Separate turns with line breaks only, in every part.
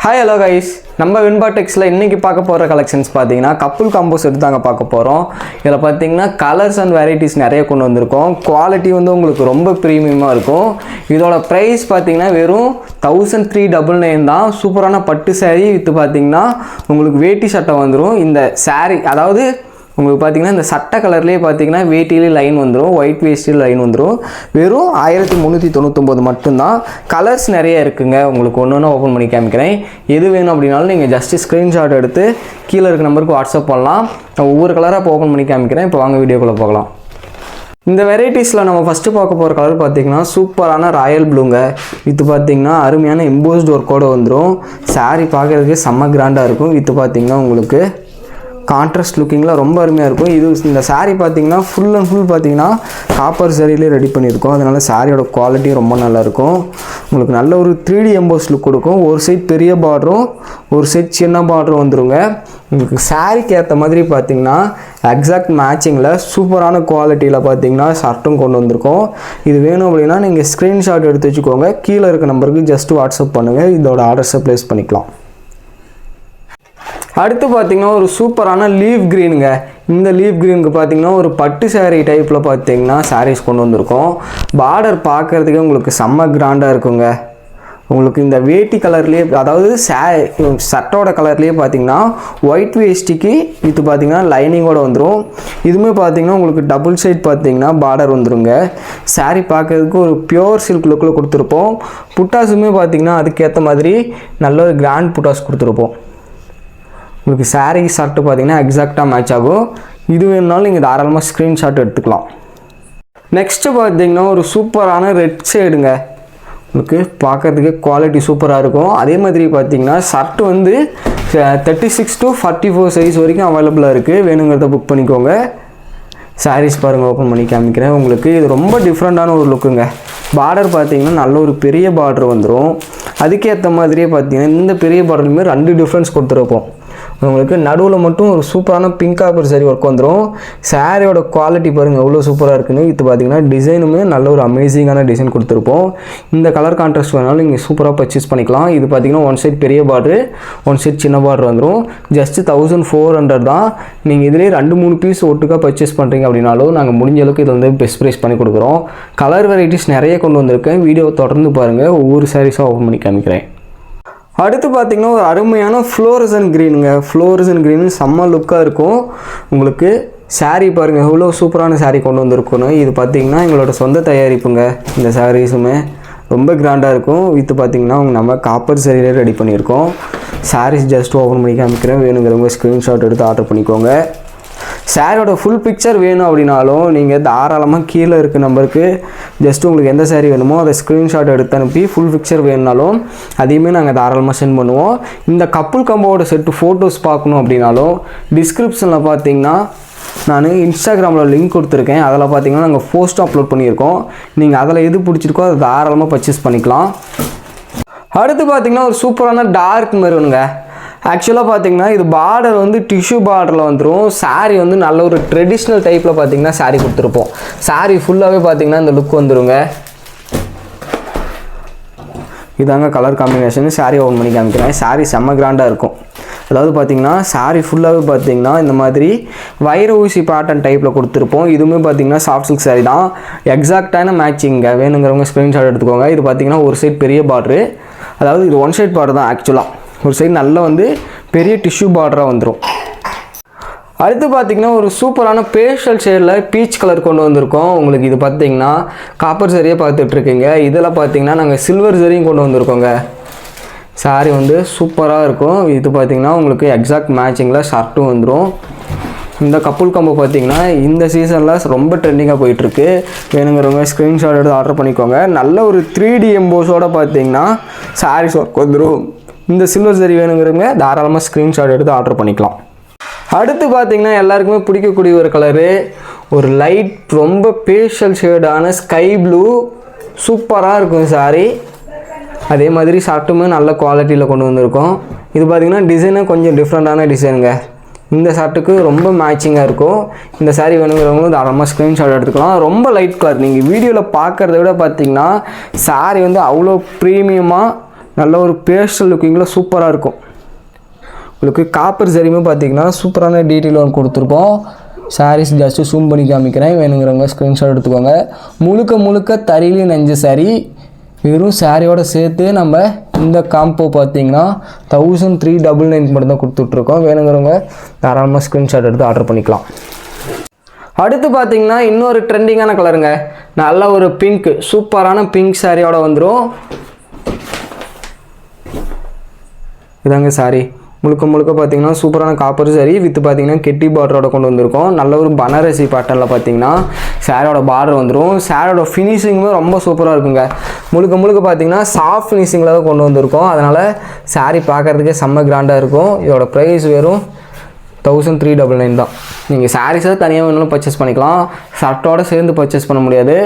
Hi hello guys, நம்ம வின்பா டெக்ஸில் இன்றைக்கி பார்க்க போகிற கலெக்ஷன்ஸ் பார்த்தீங்கன்னா கப்புள் காம்போ செட் தாங்க பார்க்க போகிறோம். இதில் பார்த்தீங்கன்னா கலர்ஸ் அண்ட் வெரைட்டிஸ் நிறைய கொண்டு வந்திருக்கோம். குவாலிட்டி வந்து உங்களுக்கு ரொம்ப ப்ரீமியமாக இருக்கும். இதோட ப்ரைஸ் பார்த்தீங்கன்னா வெறும் 1399 தான். சூப்பரான பட்டு சாரீ வித்து பார்த்தீங்கன்னா உங்களுக்கு வேட்டி சட்டை வந்துடும். இந்த சாரீ அதாவது உங்களுக்கு பார்த்தீங்கன்னா இந்த சட்டை கலர்லேயே பார்த்தீங்கன்னா வேட்டிலே லைன் வந்துடும், ஒயிட் வேஸ்டில் லைன் வந்துடும். வெறும் 1399 மட்டும்தான். கலர்ஸ் நிறைய இருக்குங்க. உங்களுக்கு ஒன்று ஒன்று ஓப்பன் பண்ணி காமிக்கிறேன். எது வேணும் அப்படின்னாலும் நீங்கள் ஜஸ்ட்டு ஸ்க்ரீன்ஷாட் எடுத்து கீழே இருக்க நம்பருக்கு வாட்ஸ்அப் பண்ணலாம். நான் ஒவ்வொரு கலராக இப்போ ஓப்பன் பண்ணி காமிக்கிறேன். இப்போ வாங்க வீடியோக்குள்ளே போகலாம். இந்த வெரைட்டிஸில் நம்ம ஃபஸ்ட்டு பார்க்க போகிற கலர் பார்த்திங்கன்னா சூப்பரான ராயல் ப்ளூங்க. இது பார்த்திங்கன்னா அருமையான எம்போஸ்ட் ஒர்க்கோடு வந்துடும். சாரீ பார்க்குறதுக்கு செம்ம கிராண்டாக இருக்கும். இது பார்த்திங்கன்னா உங்களுக்கு கான்ட்ராஸ்ட் லுக்கிங்கில் ரொம்ப அருமையாக இருக்கும். இது இந்த சாரீ பார்த்திங்கன்னா ஃபுல் அண்ட் ஃபுல் பார்த்திங்கன்னா காப்பர் சாரியிலே ரெடி பண்ணியிருக்கோம். அதனால் சாரியோட குவாலிட்டி ரொம்ப நல்லாயிருக்கும். உங்களுக்கு நல்ல ஒரு 3D எம்போஸ் லுக் கொடுக்கும். ஒரு சைட் பெரிய பார்டரும் ஒரு சைட் சின்ன பார்டரும் வந்துடுங்க. உங்களுக்கு சாரீக்கு ஏற்ற மாதிரி பார்த்திங்கன்னா எக்ஸாக்ட் மேட்சிங்கில் சூப்பரான குவாலிட்டியில் பார்த்திங்கன்னா ஷர்ட்டும் கொண்டு வந்திருக்கோம். இது வேணும் அப்படின்னா நீங்கள் ஸ்க்ரீன்ஷாட் எடுத்து வச்சுக்கோங்க. கீழே இருக்க நம்பருக்கு ஜஸ்ட்டு வாட்ஸ்அப் பண்ணுங்கள். இதோட ஆர்டர்ஸை ப்ளேஸ் பண்ணிக்கலாம். அடுத்து பார்த்திங்கன்னா ஒரு சூப்பரான லீஃப் க்ரீனுங்க. இந்த லீஃப் க்ரீனுக்கு பார்த்திங்கன்னா ஒரு பட்டு சாரீ டைப்பில் பார்த்திங்கன்னா சாரீஸ் கொண்டு வந்திருக்கோம். பார்டர் பார்க்குறதுக்கே உங்களுக்கு செம்ம கிராண்டாக இருக்குங்க. உங்களுக்கு இந்த வேட்டி கலர்லேயே அதாவது சட்டோட கலர்லேயே பார்த்திங்கன்னா ஒயிட் வேஸ்டிக்கு இது பார்த்திங்கன்னா லைனிங்கோடு வந்துடும். இதுவுமே பார்த்திங்கன்னா உங்களுக்கு டபுள் சைட் பார்த்திங்கன்னா பார்டர் வந்துடுங்க. சாரீ பார்க்குறதுக்கு ஒரு பியோர் சில்க் லுக்கில் கொடுத்துருப்போம். புட்டாஸுமே பார்த்திங்கன்னா அதுக்கேற்ற மாதிரி நல்ல ஒரு கிராண்ட் புட்டாஸ் கொடுத்துருப்போம். உங்களுக்கு சாரீ ஷர்ட்டு பார்த்தீங்கன்னா எக்ஸாக்டாக மேட்ச் ஆகும். இது வேணுனாலும் நீங்கள் தாராளமாக ஸ்க்ரீன்ஷாட் எடுத்துக்கலாம். நெக்ஸ்ட்டு பார்த்தீங்கன்னா ஒரு சூப்பரான ரெட் ஷேடுங்க. உங்களுக்கு பார்க்குறதுக்கு குவாலிட்டி சூப்பராக இருக்கும். அதே மாதிரி பார்த்தீங்கன்னா ஷர்ட்டு வந்து 36 to 44 சைஸ் வரைக்கும் அவைலபிளாக இருக்குது. வேணுங்கிறத புக் பண்ணிக்கோங்க. சாரீஸ் பாருங்கள், ஓப்பன் பண்ணி காமிக்கிறேன். உங்களுக்கு இது ரொம்ப டிஃப்ரெண்ட்டான ஒரு லுக்குங்க. பார்டர் பார்த்தீங்கன்னா நல்ல ஒரு பெரிய பார்டர் வந்துடும். அதுக்கேற்ற மாதிரியே பார்த்தீங்கன்னா இந்த பெரிய பார்டருமே 2 டிஃப்ரென்ஸ் கொடுத்துருப்போம். உங்களுக்கு நடுவில் மட்டும் ஒரு சூப்பரான பிங்க் காப்பர் சாரி ஒர்க் வந்துடும். சாரியோட குவாலிட்டி பாருங்கள் எவ்வளோ சூப்பராக இருக்குன்னு. இது பார்த்திங்கன்னா டிசைனுமே நல்ல ஒரு அமேசிங்கான டிசைன் கொடுத்துருப்போம். இந்த கலர் கான்ட்ராஸ்ட் வேணாலும் நீங்கள் சூப்பராக பர்ச்சேஸ் பண்ணிக்கலாம். இது பார்த்திங்கன்னா ஒன் சைட் பெரிய பார்டரு, ஒன் சைட் சின்ன பார்டர் வந்துடும். ஜஸ்ட்டு 1400 தான். நீங்கள் இதிலே 2-3 பீஸ் ஒட்டுக்காக பர்ச்சேஸ் பண்ணுறீங்க அப்படின்னாலும் நாங்கள் முடிஞ்ச அளவுக்கு இதை வந்து பெஸ்ட் ப்ரைஸ் பண்ணி கொடுக்குறோம். கலர் வெரைட்டிஸ் நிறைய கொண்டு வந்திருக்கேன். வீடியோ தொடர்ந்து பாருங்கள். ஒவ்வொரு சாரீஸாக ஓப்பன் பண்ணி காமிக்கிறேன். அடுத்து பார்த்திங்கன்னா ஒரு அருமையான ஃப்ளோரசன் க்ரீனுங்க. ஃப்ளோரசன் க்ரீனு செம்ம லுக்காக இருக்கும். உங்களுக்கு சாரீ பாருங்கள் எவ்வளோ சூப்பரான சாரீ கொண்டு வந்திருக்கணும். இது பார்த்திங்கன்னா எங்களோட சொந்த தயாரிப்புங்க. இந்த சாரீஸுமே ரொம்ப கிராண்டாக இருக்கும். இது பார்த்திங்கன்னா நம்ம காப்பர் சாரியிலே ரெடி பண்ணியிருக்கோம். சாரீஸ் ஜஸ்ட் ஓப்பன் பண்ணி காமிக்கிறேன். வேணுங்கிறவங்க ஸ்க்ரீன்ஷாட் எடுத்து ஆர்டர் பண்ணிக்கோங்க. சாரியோட ஃபுல் பிக்சர் வேணும் அப்படின்னாலும் நீங்கள் தாராளமாக கீழே இருக்க நம்பருக்கு ஜஸ்ட்டு உங்களுக்கு எந்த சாரீ வேணுமோ அதை ஸ்க்ரீன்ஷாட் எடுத்து அனுப்பி ஃபுல் பிக்சர் வேணுனாலும் அதையுமே நாங்கள் தாராளமாக சென்ட் பண்ணுவோம். இந்த கப்புள் காம்போவோட செட்டு ஃபோட்டோஸ் பார்க்கணும் அப்படின்னாலும் டிஸ்கிரிப்ஷனில் பார்த்தீங்கன்னா நான் இன்ஸ்டாகிராமில் லிங்க் கொடுத்துருக்கேன். அதில் பார்த்தீங்கன்னா நாங்கள் போஸ்ட் அப்லோட் பண்ணியிருக்கோம். நீங்கள் அதில் எது பிடிச்சிருக்கோ அதை தாராளமாக பர்ச்சேஸ் பண்ணிக்கலாம். அடுத்து பார்த்திங்கன்னா ஒரு சூப்பரான டார்க் மெரூனுங்க. ஆக்சுவலாக பார்த்தீங்கன்னா இது பார்டர் வந்து டிஷ்யூ பார்டரில் வந்துடும். சாரீ வந்து நல்ல ஒரு ட்ரெடிஷ்னல் டைப்பில் பார்த்தீங்கன்னா சாரீ கொடுத்துருப்போம். சாரீ ஃபுல்லாகவே பார்த்தீங்கன்னா இந்த லுக் வந்துடுங்க. இதாங்க கலர் காம்பினேஷன். சாரீ ஓப்பன் பண்ணி காமிக்கிறேன். சாரீ செம்ம கிராண்டாக இருக்கும். அதாவது பார்த்தீங்கன்னா சாரீ ஃபுல்லாகவே பார்த்தீங்கன்னா இந்த மாதிரி வைர ஊசி பேட்டர்ன் டைப்பில் கொடுத்துருப்போம். இதுவுமே பார்த்தீங்கன்னா சாஃப்ட் சில்க் சாரீ தான். எக்ஸாக்டான மேட்சிங்க. வேணுங்கிறவங்க ஸ்க்ரீன்ஷாட் எடுத்துக்கோங்க. இது பார்த்தீங்கன்னா ஒரு சைட் பெரிய பார்டரு, அதாவது இது ஒன் சைட் பார்டர் தான். ஆக்சுவலாக ஒரு சைடு நல்லா வந்து பெரிய டிஷ்யூ பார்டராக வந்துடும். அடுத்து பார்த்திங்கன்னா ஒரு சூப்பரான பேஸ்டல் ஷேடில் பீச் கலர் கொண்டு வந்திருக்கோம். உங்களுக்கு இது பார்த்திங்கன்னா காப்பர் சரியாக பார்த்துட்ருக்கீங்க. இதில் பார்த்திங்கன்னா நாங்கள் சில்வர் சரியும் கொண்டு வந்திருக்கோங்க. சாரீ வந்து சூப்பராக இருக்கும். இது பார்த்திங்கன்னா உங்களுக்கு எக்ஸாக்ட் மேட்சிங்கில் ஷர்ட்டும் வந்துடும். இந்த கப்புள் காம்போ பார்த்திங்கன்னா இந்த சீசனில் ரொம்ப ட்ரெண்டிங்காக போயிட்டுருக்கு. வேணுங்கிறவங்க ஸ்க்ரீன்ஷாட் எடுத்து ஆர்டர் பண்ணிக்கோங்க. நல்ல ஒரு 3D எம்போஸோடு பார்த்திங்கன்னா சாரீஸ் ஒர்க் வந்துடும். இந்த சில்வர் சரி வேணுங்கிறவங்க தாராளமாக ஸ்க்ரீன்ஷாட் எடுத்து ஆர்டர் பண்ணிக்கலாம். அடுத்து பார்த்திங்கன்னா எல்லாருக்குமே பிடிக்கக்கூடிய ஒரு கலரு, ஒரு லைட் ரொம்ப பேஸ்டல் ஷேடான ஸ்கை ப்ளூ. சூப்பராக இருக்கும் சாரீ. அதே மாதிரி ஷர்ட்டுமே நல்ல குவாலிட்டியில் கொண்டு வந்திருக்கோம். இது பார்த்திங்கன்னா டிசைனும் கொஞ்சம் டிஃப்ரெண்ட்டான டிசைனுங்க. இந்த ஷர்ட்டுக்கு ரொம்ப மேட்சிங்காக இருக்கும். இந்த சாரீ வேணுங்கிறவங்களும் தாராளமாக ஸ்க்ரீன்ஷாட் எடுத்துக்கலாம். ரொம்ப லைட் கலர். நீங்கள் வீடியோவில் பார்க்குறத விட பார்த்திங்கன்னா சாரீ வந்து அவ்வளோ ப்ரீமியமாக நல்ல ஒரு பேஸ்டல் லுக்கிங்கில் சூப்பராக இருக்கும். உங்களுக்கு காப்பர் சரியுமே பார்த்தீங்கன்னா சூப்பரான டீட்டெயில் ஒன்று கொடுத்துருப்போம். சாரீஸ் ஜஸ்ட்டு ஜூம் பண்ணி காமிக்கிறேன், வேணுங்கிறவங்க ஸ்க்ரீன்ஷாட் எடுத்துக்கோங்க. முழுக்க தறியிலையும் நெஞ்ச சாரீ, வெறும் சாரியோட சேர்த்து நம்ம இந்த காம்போ பார்த்தீங்கன்னா 1399 மட்டும்தான் கொடுத்துட்ருக்கோம். வேணுங்கிறவங்க தாராளமாக ஸ்க்ரீன்ஷாட் எடுத்து ஆர்டர் பண்ணிக்கலாம். அடுத்து பார்த்தீங்கன்னா இன்னொரு ட்ரெண்டிங்கான கலருங்க, நல்ல ஒரு பிங்க், சூப்பரான பிங்க் சாரியோட வந்துடும். இதாங்க சாரி, முழுக்க பார்த்தீங்கன்னா சூப்பரான காப்பர் சாரி வித் பார்த்தீங்கன்னா கெட்டி பார்டரோட கொண்டு வந்திருக்கோம். நல்ல ஒரு பனாரசி பேட்டர்னில் பார்த்தீங்கன்னா சாரியோட பார்டர் வந்துடும். சாரியோட ஃபினிஷிங்குமே ரொம்ப சூப்பராக இருக்குங்க. முழுக்க பார்த்தீங்கன்னா சாஃப்ட் ஃபினிஷிங்கில் தான் கொண்டு வந்திருக்கோம். அதனால் சாரி பார்க்குறதுக்கே செம்ம கிராண்டாக இருக்கும். இதோட ப்ரைஸ் வெறும் 1399 தான். நீங்கள் சாரீஸை தனியாக வேணாலும் பர்ச்சேஸ் பண்ணிக்கலாம், ஷர்ட்டோடு சேர்ந்து பர்ச்சேஸ் பண்ண முடியாது.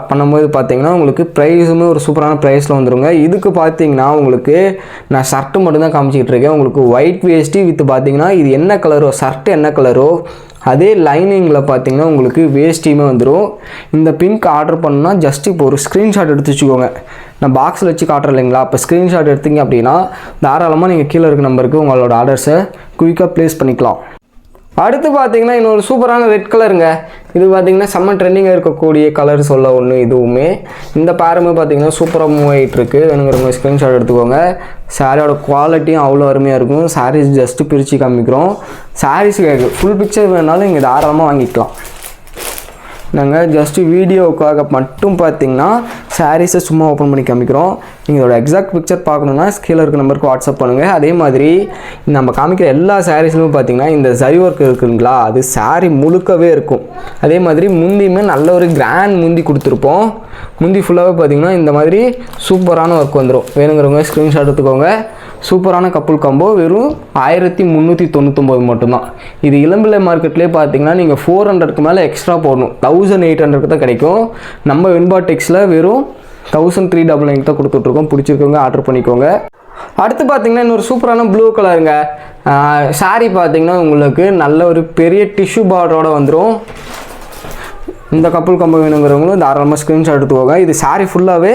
பண்ணும்போது பார்த்தீங்கன்னா உங்களுக்கு ப்ரைஸுமே ஒரு சூப்பரான ப்ரைஸில் வந்துடுங்க. இதுக்கு பார்த்தீங்கன்னா உங்களுக்கு நான் ஷர்ட்டு மட்டும்தான் காமிச்சிக்கிட்டு இருக்கேன். உங்களுக்கு ஒயிட் வேஷ்டி வித் பார்த்தீங்கன்னா இது என்ன கலரோ, ஷர்ட்டு என்ன கலரோ அதே லைனிங்கில் பார்த்தீங்கன்னா உங்களுக்கு வேஷ்டியுமே வந்துடும். இந்த பிங்க் ஆர்டர் பண்ணால் ஜஸ்ட் இப்போ ஒரு ஸ்க்ரீன்ஷாட் எடுத்து வச்சுக்கோங்க. நான் பாக்ஸில் வச்சு காட்டுறேன் இல்லைங்களா, அப்போ ஸ்க்ரீன்ஷாட் எடுத்தீங்க அப்படின்னா தாராளமாக நீங்கள் கீழே இருக்க நம்பருக்கு உங்களோட ஆர்டர்ஸை குயிக்காக ப்ளேஸ் பண்ணிக்கலாம். அடுத்து பார்த்தீங்கன்னா இன்னொரு சூப்பரான ரெட் கலருங்க. இது பார்த்தீங்கன்னா செம்ம ட்ரெண்டிங்காக இருக்கக்கூடிய கலர் சொல்ல ஒன்று. இதுவுமே இந்த பேருமே பார்த்தீங்கன்னா சூப்பராக மூவ் ஆகிட்டு இருக்கு. வேணுங்கிறவங்க ஸ்க்ரீன்ஷாட் எடுத்துக்கோங்க. சாரியோட குவாலிட்டியும் அவ்வளோ அருமையாக இருக்கும். சாரீஸ் ஜஸ்ட்டு பிரித்து காமிக்கிறோம். சாரீஸ் ஃபுல் பிக்சர் வேணாலும் இங்கே தாராளமாக வாங்கிக்கலாம். நாங்கள் ஜஸ்ட்டு வீடியோவுக்காக மட்டும் பார்த்தீங்கன்னா சாரீஸை சும்மா ஓப்பன் பண்ணி காமிக்கிறோம். நீங்கள் இதோட எக்ஸாக்ட் பிக்சர் பார்க்கணுன்னா கீழே இருக்க நம்பருக்கு வாட்ஸ்அப் பண்ணுங்கள். அதே மாதிரி நம்ம காமிக்கிற எல்லா சாரீஸ்லுமே பார்த்தீங்கன்னா இந்த ஜரி ஒர்க் இருக்குங்களா, அது சாரீ முழுக்கவே இருக்கும். அதே மாதிரி முந்தியுமே நல்ல ஒரு கிராண்ட் முந்தி கொடுத்துருப்போம். முந்தி ஃபுல்லாகவே பார்த்தீங்கன்னா இந்த மாதிரி சூப்பரான ஒர்க் வந்துடும். வேணுங்கிறவங்க ஸ்க்ரீன்ஷாட் எடுத்துக்கோங்க. சூப்பரான கப்புள் காம்போ வெறும் 1399 மட்டும்தான். இது இளம்பிள்ளை மார்க்கெட்லேயே பார்த்தீங்கன்னா நீங்கள் 400க்கு மேலே எக்ஸ்ட்ரா போடணும், 1800 தான் கிடைக்கும். நம்ம வெண்பாடெக்ஸில் வெறும் 1399 தான் கொடுத்துட்ருக்கோம். பிடிச்சிருக்கவங்க ஆர்டர் பண்ணிக்கோங்க. அடுத்து பார்த்தீங்கன்னா இன்னொரு சூப்பரான ப்ளூ கலருங்க. சாரீ பார்த்தீங்கன்னா உங்களுக்கு நல்ல ஒரு பெரிய டிஷ்யூ பார்டரோட வந்துடும். இந்த கப்புள் காம்போ வேணுங்கிறவங்களும் தாராளமாக ஸ்க்ரீன்ஷாட் எடுத்துக்கோங்க. இது சாரீ ஃபுல்லாகவே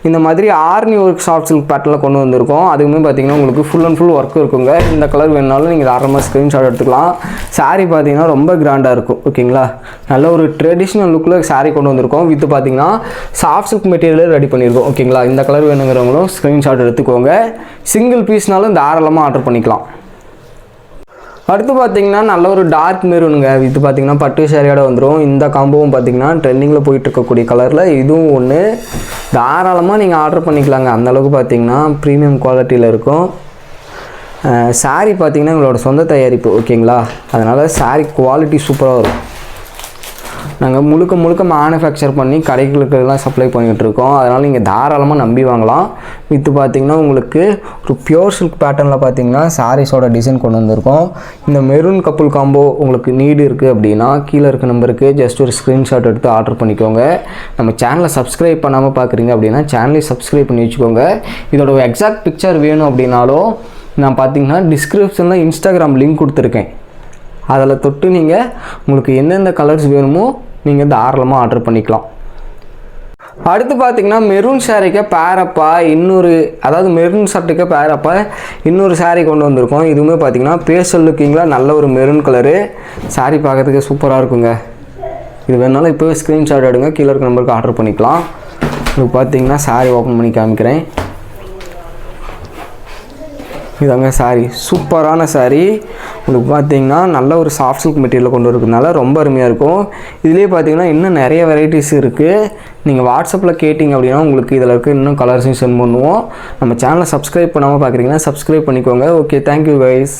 இந்த மாதிரி ஆர்னி ஒர்க் சாஃப்ட் சில்க் பேட்டர்னில் கொண்டு வந்திருக்கோம். அதுவுமே பார்த்தீங்கன்னா உங்களுக்கு ஃபுல் அண்ட் ஃபுல் ஒர்க் இருக்குங்க. இந்த கலர் வேணுனாலும் நீங்கள் தாராளமாக ஸ்க்ரீன்ஷாட் எடுத்துக்கலாம். சாரீ பார்த்தீங்கன்னா ரொம்ப கிராண்டாக இருக்கும். ஓகேங்களா, நல்ல ஒரு ட்ரெடிஷ்னல் லுக்கில் சாரீ கொண்டு வந்திருக்கோம். வித் பார்த்தீங்கன்னா சாஃப்ட் சில்க் மெட்டீரியலே ரெடி பண்ணியிருக்கோம். ஓகேங்களா, இந்த கலர் வேணுங்கிறவங்களும் ஸ்க்ரீன்ஷாட் எடுத்துக்கோங்க. சிங்கிள் பீஸ்னாலும் தாராளமாக ஆர்டர் பண்ணிக்கலாம். அடுத்து பார்த்தீங்கன்னா நல்ல ஒரு டார்க் மெரூனுங்க. இது பார்த்தீங்கன்னா பட்டு சாரியோட வந்துடும். இந்த காம்போவும் பார்த்தீங்கன்னா ட்ரெண்டிங்கில் போயிட்டு இருக்கக்கூடிய கலரில் இதுவும் ஒன்று. தாராளமாக நீங்கள் ஆர்டர் பண்ணிக்கலாங்க. அந்தளவுக்கு பார்த்தீங்கன்னா ப்ரீமியம் குவாலிட்டியில் இருக்கும். சாரீ பார்த்தீங்கன்னா உங்களோட சொந்த தயாரிப்பு. ஓகேங்களா, அதனால் சாரீ குவாலிட்டி சூப்பராக வரும். நாங்கள் முழுக்க மேனுஃபேக்சர் பண்ணி கடைகளுக்கெல்லாம் சப்ளை பண்ணிகிட்ருக்கோம். அதனால் நீங்கள் தாராளமாக நம்பி வாங்கலாம். வித்து பார்த்திங்கன்னா உங்களுக்கு ஒரு பியூர் சில்க் பேட்டர்னில் பார்த்தீங்கன்னா சாரீஸோட டிசைன் கொண்டு வந்திருக்கோம். இந்த மெரூன் கப்புள் காம்போ உங்களுக்கு நீடு இருக்குது அப்படின்னா கீழே இருக்க நம்பருக்கு ஜஸ்ட் ஒரு ஸ்க்ரீன்ஷாட் எடுத்து ஆர்டர் பண்ணிக்கோங்க. நம்ம சேனலை சப்ஸ்கிரைப் பண்ணாமல் பார்க்குறீங்க அப்படின்னா சேனலை சப்ஸ்கிரைப் பண்ணி வச்சுக்கோங்க. இதோட எக்ஸாக்ட் பிக்சர் வேணும் அப்படின்னாலும் நான் பார்த்தீங்கன்னா டிஸ்கிரிப்ஷனில் இன்ஸ்டாகிராம் லிங்க் கொடுத்துருக்கேன். அதில் தொட்டு நீங்கள் உங்களுக்கு எந்தெந்த கலர்ஸ் வேணுமோ நீங்கள் தாராளமாக ஆர்டர் பண்ணிக்கலாம். அடுத்து பார்த்தீங்கன்னா மெரூன் சாரீக்கு பேரப்பா அதாவது மெரூன் ஷர்ட்டுக்கு பேரப்பா இன்னொரு சாரீ கொண்டு வந்திருக்கோம். இதுவுமே பார்த்தீங்கன்னா பேஸ்டல் லுக்கிங்கில் நல்ல ஒரு மெரூன் கலரு. சாரீ பார்க்கறதுக்கு சூப்பராக இருக்குங்க. இது வேணாலும் இப்போவே ஸ்க்ரீன்ஷாட் எடுங்க, கீழே இருக்க நம்பருக்கு ஆர்டர் பண்ணிக்கலாம். உங்களுக்கு பார்த்தீங்கன்னா சாரீ ஓப்பன் பண்ணி காமிக்கிறேன். இதாங்க சாரீ, சூப்பரான சாரீ. உங்களுக்கு பார்த்தீங்கன்னா நல்ல ஒரு சாஃப்ட் சில்க் மெட்டீரியல் கொண்டு இருக்கிறதுனால ரொம்ப அருமையாக இருக்கும். இதுலேயே பார்த்தீங்கன்னா இன்னும் நிறைய வெரைட்டிஸ் இருக்குது. நீங்கள் வாட்ஸ்அப்பில் கேட்டிங்க அப்படின்னா உங்களுக்கு இதில் இருக்க இன்னும் கலர்ஸையும் சென்ட் பண்ணுவோம். நம்ம சேனலை சப்ஸ்கிரைப் பண்ணாமல் பார்க்குறீங்கன்னா சப்ஸ்கிரைப் பண்ணிக்கோங்க. Okay, thank you guys.